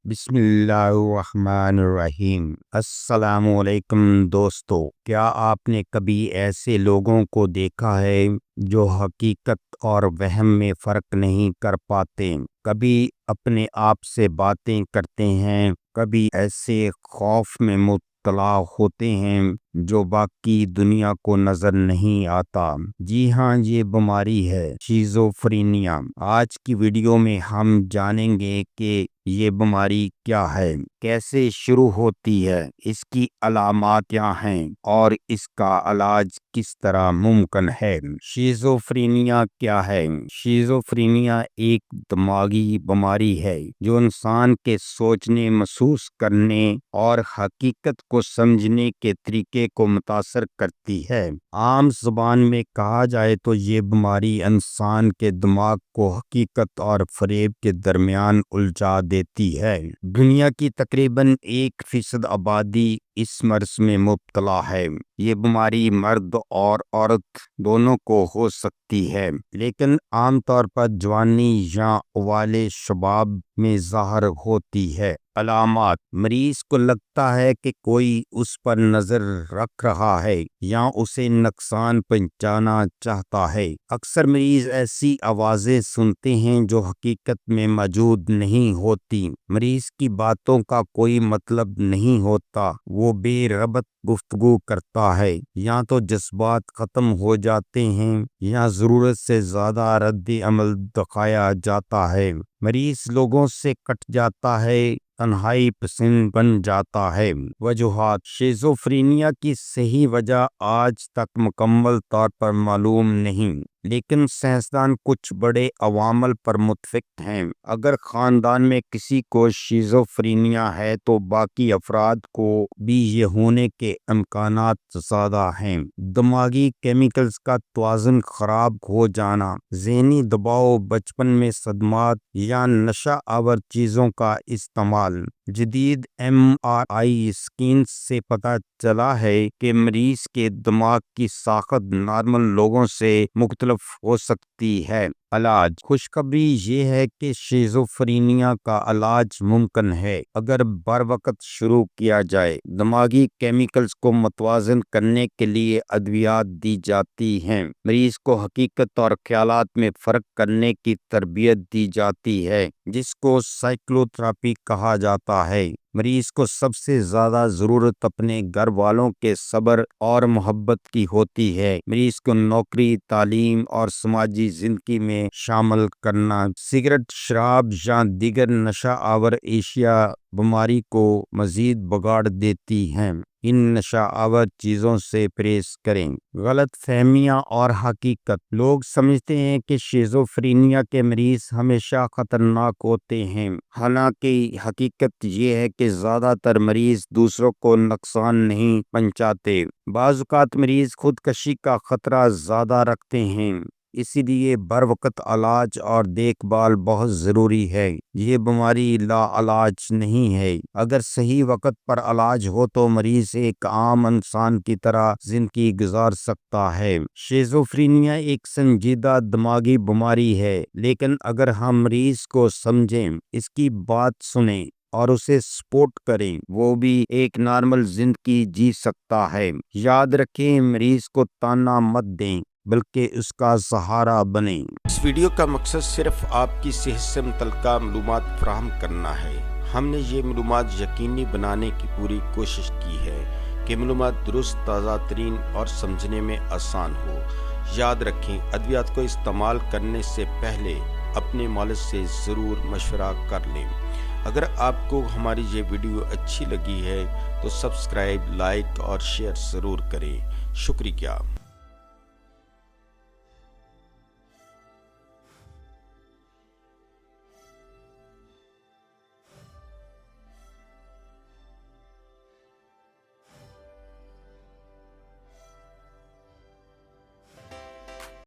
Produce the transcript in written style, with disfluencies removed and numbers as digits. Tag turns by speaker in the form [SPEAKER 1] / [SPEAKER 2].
[SPEAKER 1] बिस्मिल्लाहिर्रहमानिर्रहीम। अस्सलाम वालेकुम दोस्तों, क्या आपने कभी ऐसे लोगों को देखा है जो हकीकत और वहम में फ़र्क नहीं कर पाते? कभी अपने आप से बातें करते हैं, कभी ऐसे खौफ में मुब्तला होते हैं जो बाकी दुनिया को नजर नहीं आता। जी हाँ, ये बीमारी है शिज़ोफ्रेनिया। आज की वीडियो में हम जानेंगे कि ये बीमारी क्या है, कैसे शुरू होती है, इसकी अलामात क्या हैं और इसका इलाज किस तरह मुमकिन है। शिज़ोफ्रेनिया क्या है? शिज़ोफ्रेनिया एक दिमागी बीमारी है जो इंसान के सोचने, महसूस करने और हकीकत को समझने के तरीके को मुतासर करती है। आम ज़ुबान में कहा जाए तो ये बीमारी इंसान के दिमाग को हकीकत और फरेब के दरमियान उलझा देती है। दुनिया की तकरीबन 1% आबादी इस मर्ज में मुब्तला है। ये बीमारी मर्द और औरत दोनों को हो सकती है, लेकिन आमतौर पर जवानी या वाले शबाब में ज़ाहिर होती है। अलामात: मरीज को लगता है कि कोई उस पर नजर रख रहा है या उसे नुकसान पहुंचाना चाहता है। अक्सर मरीज ऐसी आवाज़ें सुनते हैं जो हकीकत में मौजूद नहीं होती। मरीज की बातों का कोई मतलब नहीं होता, वो बेरबत गुफ्तगू करता है, या तो जज्बात ख़त्म हो जाते हैं या ज़रूरत से ज़्यादा रद्द अमल दिखाया जाता है। मरीज लोगों से कट जाता है, तन्हाई पसंद बन जाता है। वजूहात: शिज़ोफ्रेनिया की सही वजह आज तक मुकम्मल तौर पर मालूम नहीं, लेकिन साइंसदान कुछ बड़े अवामल पर मुत्तफ़िक हैं। अगर ख़ानदान में किसी को शिज़ोफ्रेनिया है तो बाकी अफराद को भी ये होने के इम्कानात ज़्यादा हैं। दिमागी केमिकल्स का तवाज़ुन ख़राब हो जाना, ज़हनी दबाव, बचपन में सदमात या नशा आवर चीज़ों का इस्तेमाल। जदीद MRI स्कैन से पता चला है कि मरीज के दिमाग की साख्त नॉर्मल लोगों से मुख्तलिफ हो सकती है। इलाज: खुशखबरी ये है कि शिज़ोफ्रेनिया का इलाज मुमकिन है अगर बर वक्त शुरू किया जाए। दिमागी केमिकल्स को मुतवाज़न करने के लिए अद्वियात दी जाती हैं। मरीज को हकीकत और ख्यालात में फ़र्क करने की तरबियत दी जाती है, जिसको साइकोथेरेपी कहा जाता है। मरीज को सबसे ज़्यादा ज़रूरत अपने घर वालों के सब्र और मोहब्बत की होती है। मरीज को नौकरी, तालीम और समाजी ज़िंदगी में शामिल करना। सिगरेट, शराब या दीगर नशा आवर एशिया बीमारी को मज़ीद बिगाड़ देती हैं। इन नशा आवर चीज़ों से परहेज करें। गलत फहमियाँ और हकीकत: लोग समझते हैं कि शिज़ोफ्रेनिया के मरीज हमेशा ख़तरनाक होते हैं, हालांकि हकीकत ये है कि ज़्यादातर मरीज दूसरों को नुकसान नहीं पहुंचाते। बाज़ औक़ात मरीज खुदकशी का ख़तरा ज़्यादा रखते हैं, इसीलिए बर वक्त इलाज और देखभाल बहुत ज़रूरी है। ये बीमारी लाइलाज नहीं है। अगर सही वक्त पर इलाज हो तो मरीज एक आम इंसान की तरह ज़िंदगी गुजार सकता है। शिज़ोफ्रेनिया एक संजीदा दिमागी बीमारी है, लेकिन अगर हम मरीज को समझें, इसकी बात सुनें और उसे सपोर्ट करें, वो भी एक नॉर्मल जिंदगी जी सकता है। याद रखें, मरीज को ताना मत दें, बल्कि उसका सहारा बने।
[SPEAKER 2] इस वीडियो का मकसद सिर्फ आपकी सेहत से मुतल्लिका मालूमात फराहम करना है। हमने ये मालूमात यकीनी बनाने की पूरी कोशिश की है कि मालूमात दुरुस्त, ताज़ा तरीन और समझने में आसान हो। याद रखें, अद्वियात को इस्तेमाल करने से पहले अपने मालिक से ज़रूर मशवरा कर लें। अगर आपको हमारी ये वीडियो अच्छी लगी है तो सब्सक्राइब, लाइक और शेयर ज़रूर करें। शुक्रिया।